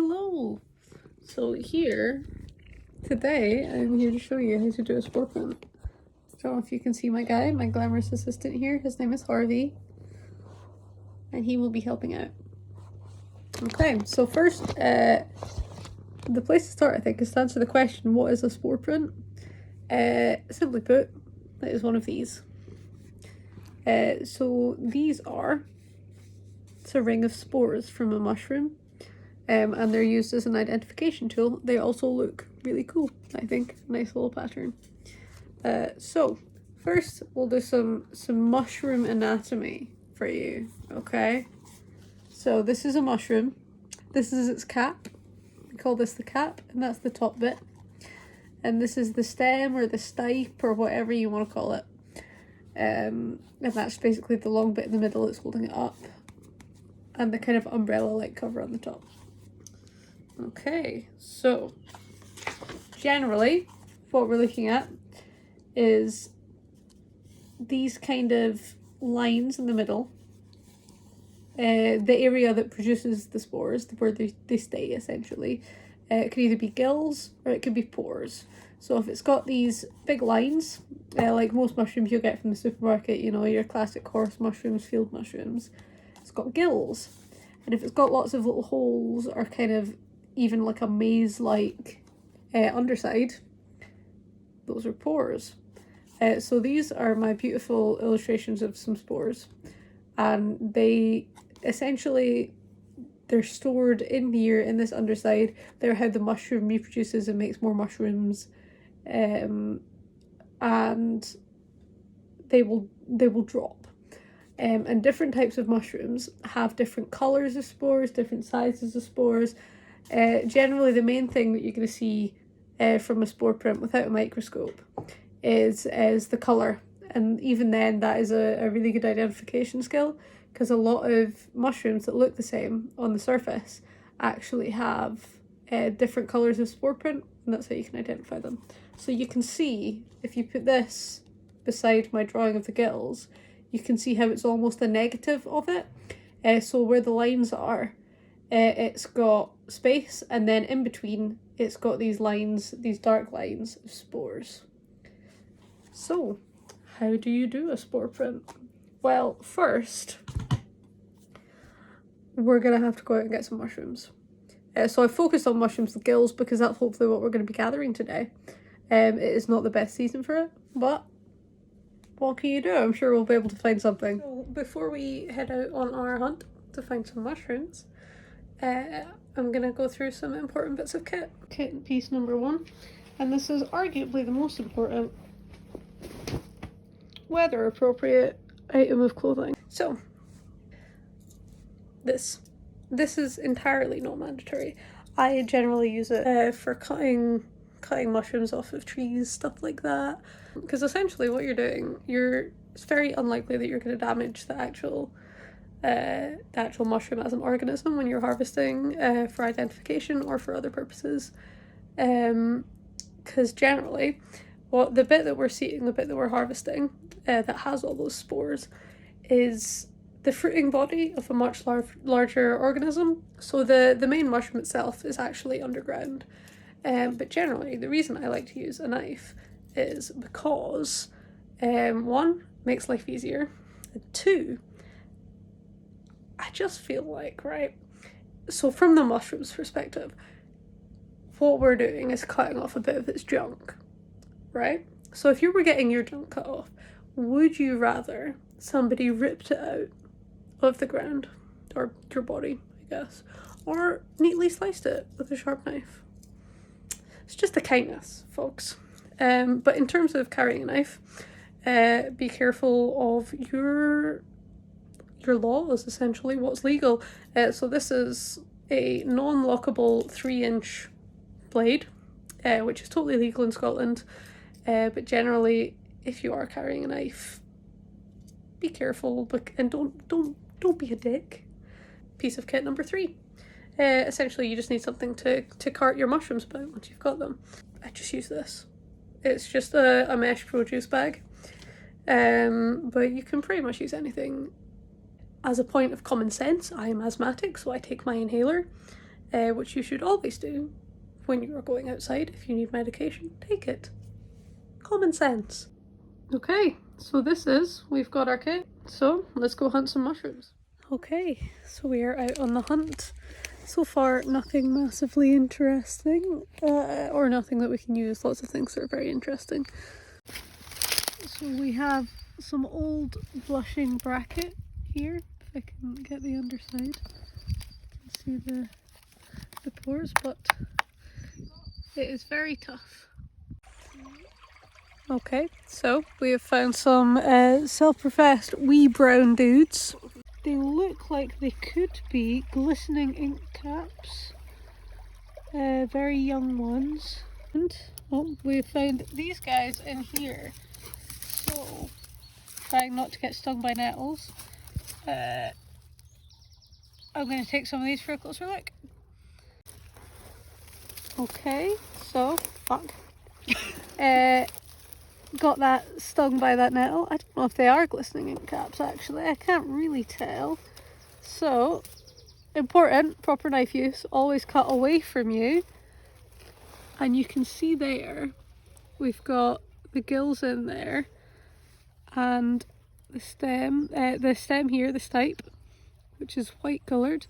Hello! So today I'm here to show you how to do a spore print. I don't know if you can see my guy, my glamorous assistant here. His name is Harvey, and he will be helping out. Okay, so first, the place to start I think is to answer the question, what is a spore print? Simply put, it is one of these. So these are, it's a ring of spores from a mushroom. And they're used as an identification tool. They also look really cool, I think. Nice little pattern. So first we'll do some mushroom anatomy for you, okay? So this is a mushroom. This is its cap. We call this the cap, and that's the top bit. And this is the stem or the stipe or whatever you want to call it. And that's basically the long bit in the middle that's holding it up. And the kind of umbrella-like cover on the top. Okay, so generally what we're looking at is these kind of lines in the middle, the area that produces the spores, where they stay essentially. It could either be gills or it could be pores. So if it's got these big lines, like most mushrooms you'll get from the supermarket, you know, your classic horse mushrooms, field mushrooms, it's got gills. And if it's got lots of little holes or kind of even like a maze-like underside, those are pores. So these are my beautiful illustrations of some spores, and they essentially, they're stored in here in this underside. They're how the mushroom reproduces and makes more mushrooms, and they will drop. And different types of mushrooms have different colours of spores, different sizes of spores. Generally, the main thing that you're going to see from a spore print without a microscope is the colour. And even then, that is a really good identification skill, because a lot of mushrooms that look the same on the surface actually have different colours of spore print, and that's how you can identify them. So you can see, if you put this beside my drawing of the gills, you can see how it's almost a negative of it. So where the lines are, it's got space, and then in between it's got these lines, these dark lines of spores. So how do you do a spore print? Well, first we're gonna have to go out and get some mushrooms. So I focused on mushrooms and gills because that's hopefully what we're going to be gathering today. It is not the best season for it, but what can you do? I'm sure we'll be able to find something. So before we head out on our hunt to find some mushrooms, I'm gonna go through some important bits of kit. Kit piece number 1, and this is arguably the most important weather appropriate item of clothing. So this is entirely not mandatory. I generally use it for cutting mushrooms off of trees, stuff like that, because essentially what you're doing, it's very unlikely that you're going to damage the actual mushroom as an organism when you're harvesting for identification or for other purposes, because generally the bit that we're harvesting that has all those spores is the fruiting body of a much larger organism. So the main mushroom itself is actually underground. But generally, the reason I like to use a knife is because 1, makes life easier, and 2, I just feel like, right, so from the mushroom's perspective, what we're doing is cutting off a bit of its junk, right? So if you were getting your junk cut off, would you rather somebody ripped it out of the ground, or your body, I guess, or neatly sliced it with a sharp knife? It's just a kindness, folks. But in terms of carrying a knife, be careful of your laws, essentially, what's legal. So this is a non-lockable 3-inch blade, which is totally legal in Scotland. But generally, if you are carrying a knife, be careful, and don't be a dick. Piece of kit number 3. Essentially, you just need something to cart your mushrooms about once you've got them. I just use this. It's just a mesh produce bag, but you can pretty much use anything. As a point of common sense, I am asthmatic, so I take my inhaler, which you should always do when you are going outside. If you need medication, take it. Common sense. Okay, so we've got our kit, so let's go hunt some mushrooms. Okay, so we are out on the hunt. So far, nothing massively interesting, or nothing that we can use. Lots of things that are very interesting. So we have some old blushing bracket here, if I can get the underside. You can see the pores, but it is very tough. Okay, so we have found some self-professed wee brown dudes. They look like they could be glistening ink caps. Very young ones. And we found these guys in here. So, trying not to get stung by nettles. I'm going to take some of these for a closer look. Okay, so, fuck. Got that stung by that nettle. I don't know if they are glistening ink caps actually, I can't really tell. So, important, proper knife use, always cut away from you. And you can see there, we've got the gills in there, and the stem here, the stipe, which is white coloured,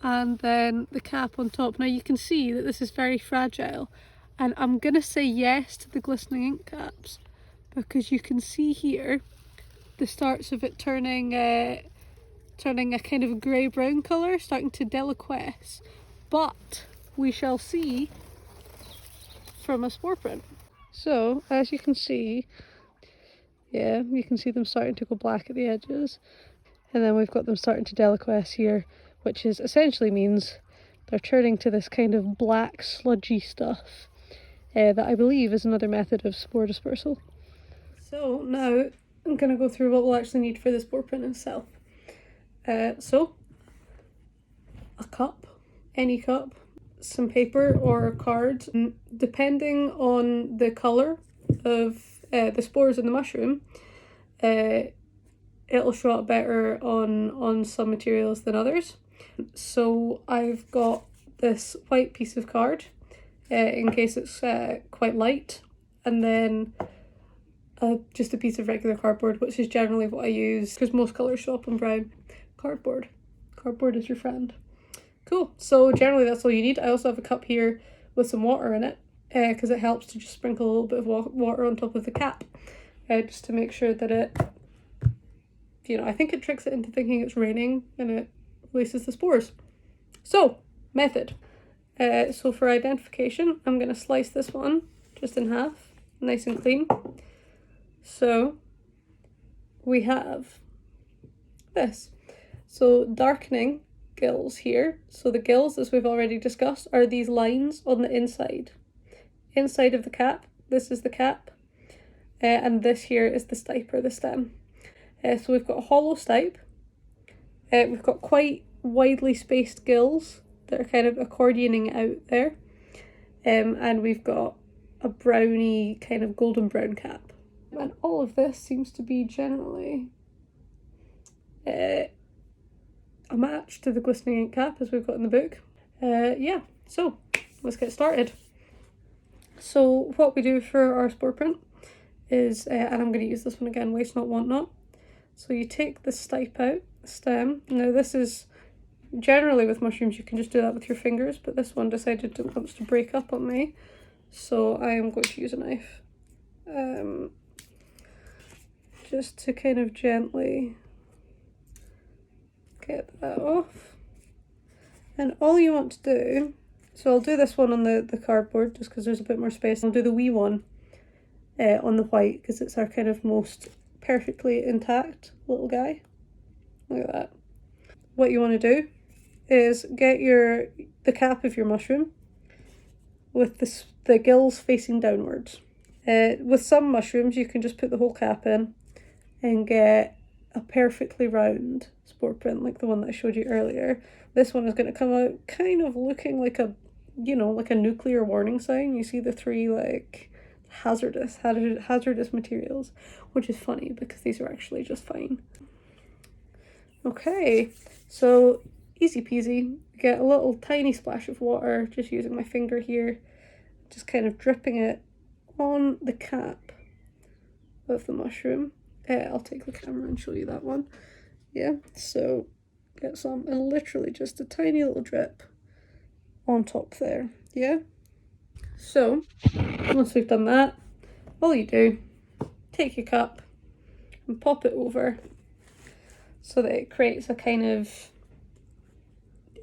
and then the cap on top. Now you can see that this is very fragile, and I'm gonna say yes to the glistening ink caps because you can see here the starts of it turning a kind of grey brown colour, starting to deliquesce, but we shall see from a spore print. So as you can see, yeah, you can see them starting to go black at the edges, and then we've got them starting to deliquesce here, which is essentially means they're turning to this kind of black sludgy stuff that I believe is another method of spore dispersal. So now I'm going to go through what we'll actually need for the spore print itself. So a cup, any cup, some paper or a card. Depending on the colour of the spores in the mushroom, it'll show up better on some materials than others. So I've got this white piece of card in case it's quite light, and then just a piece of regular cardboard, which is generally what I use because most colours show up on brown. Cardboard is your friend. Cool, so generally that's all you need. I also have a cup here with some water in it because it helps to just sprinkle a little bit of water on top of the cap just to make sure that it, I think it tricks it into thinking it's raining and it releases the spores. So, method. So for identification, I'm going to slice this one just in half, nice and clean. So we have this. So darkening gills here. So the gills, as we've already discussed, are these lines on the inside. Inside of the cap, this is the cap, and this here is the stipe or the stem. So we've got a hollow stipe, we've got quite widely spaced gills that are kind of accordioning out there, and we've got a browny kind of golden brown cap. And all of this seems to be generally a match to the glistening ink cap as we've got in the book. Yeah, so let's get started. So what we do for our spore print is, and I'm going to use this one again, waste not, want not. So you take the stipe out, the stem. Now this is, generally with mushrooms you can just do that with your fingers, but this one decided it wants to break up on me, so I am going to use a knife. Just to kind of gently get that off. And all you want to do, so I'll do this one on the cardboard just because there's a bit more space. I'll do the wee one on the white because it's our kind of most perfectly intact little guy. Look at that. What you want to do is get the cap of your mushroom with the gills facing downwards. With some mushrooms you can just put the whole cap in and get a perfectly round spore print like the one that I showed you earlier. This one is going to come out kind of looking like a, like a nuclear warning sign. You see the three like hazardous materials, which is funny because these are actually just fine. Okay, so easy peasy. Get a little tiny splash of water, just using my finger here, just kind of dripping it on the cap of the mushroom. I'll take the camera and show you that one. Yeah, so get some, and literally just a tiny little drip on top there. Yeah, so once we've done that, all you do, take your cup and pop it over so that it creates a kind of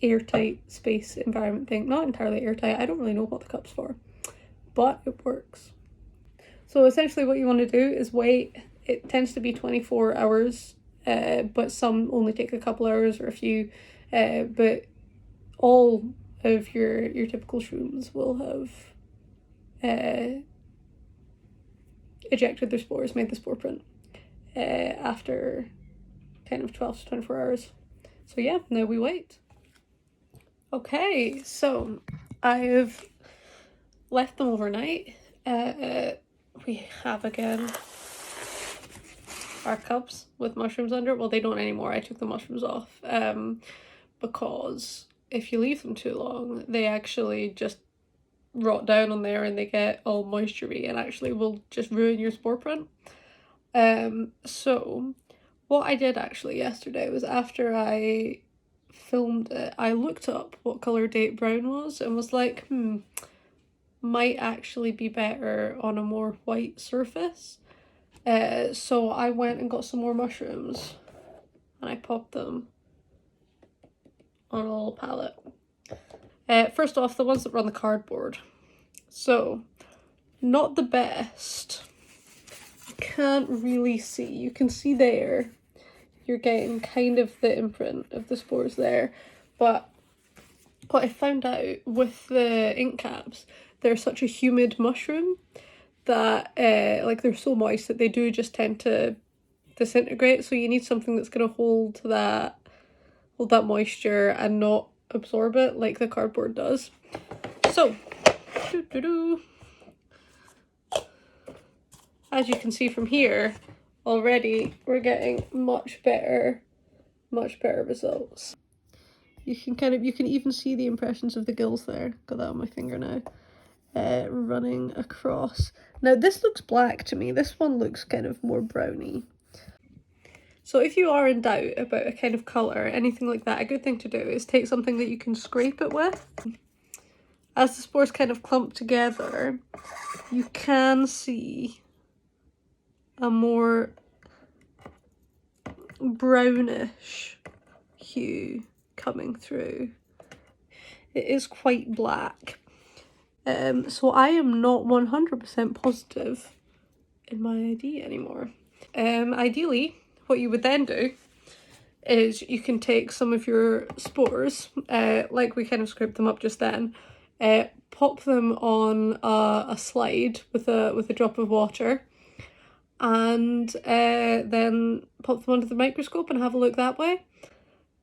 airtight space environment thing. Not entirely airtight, I don't really know what the cup's for, but it works. So essentially what you want to do is wait. It tends to be 24 hours, but some only take a couple hours or a few, but all of your typical shrooms will have ejected their spores, made the spore print, after kind of 12 to 24 hours. So yeah, now we wait. Okay, so I've left them overnight. We have again our cups with mushrooms under it. Well, they don't anymore. I took the mushrooms off because if you leave them too long, they actually just rot down on there and they get all moisture-y and actually will just ruin your spore print. So what I did actually yesterday was, after I filmed it, I looked up what colour date brown was and was like, might actually be better on a more white surface. So I went and got some more mushrooms and I popped them on a little palette. First off, the ones that were on the cardboard. So, not the best. You can't really see. You can see there, you're getting kind of the imprint of the spores there. But what I found out with the ink caps, they're such a humid mushroom that like they're so moist that they do just tend to disintegrate. So you need something that's going to hold that moisture and not absorb it like the cardboard does. So as you can see from here, already we're getting much better results. You can even see the impressions of the gills there. Got that on my finger now. Running across. Now this looks black to me. This one looks kind of more browny. So if you are in doubt about a kind of colour, anything like that, a good thing to do is take something that you can scrape it with. As the spores kind of clump together, you can see a more brownish hue coming through. It is quite black. So I am not 100% positive in my ID anymore. Ideally, what you would then do is you can take some of your spores, like we kind of scraped them up just then, pop them on a slide with a drop of water, and then pop them under the microscope and have a look that way.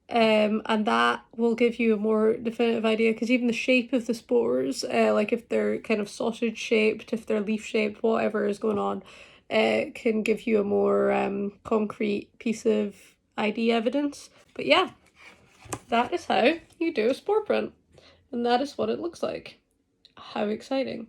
And that will give you a more definitive idea, because even the shape of the spores, like if they're kind of sausage shaped, if they're leaf shaped, whatever is going on, can give you a more concrete piece of ID evidence. But yeah, that is how you do a spore print, and that is what it looks like. How exciting.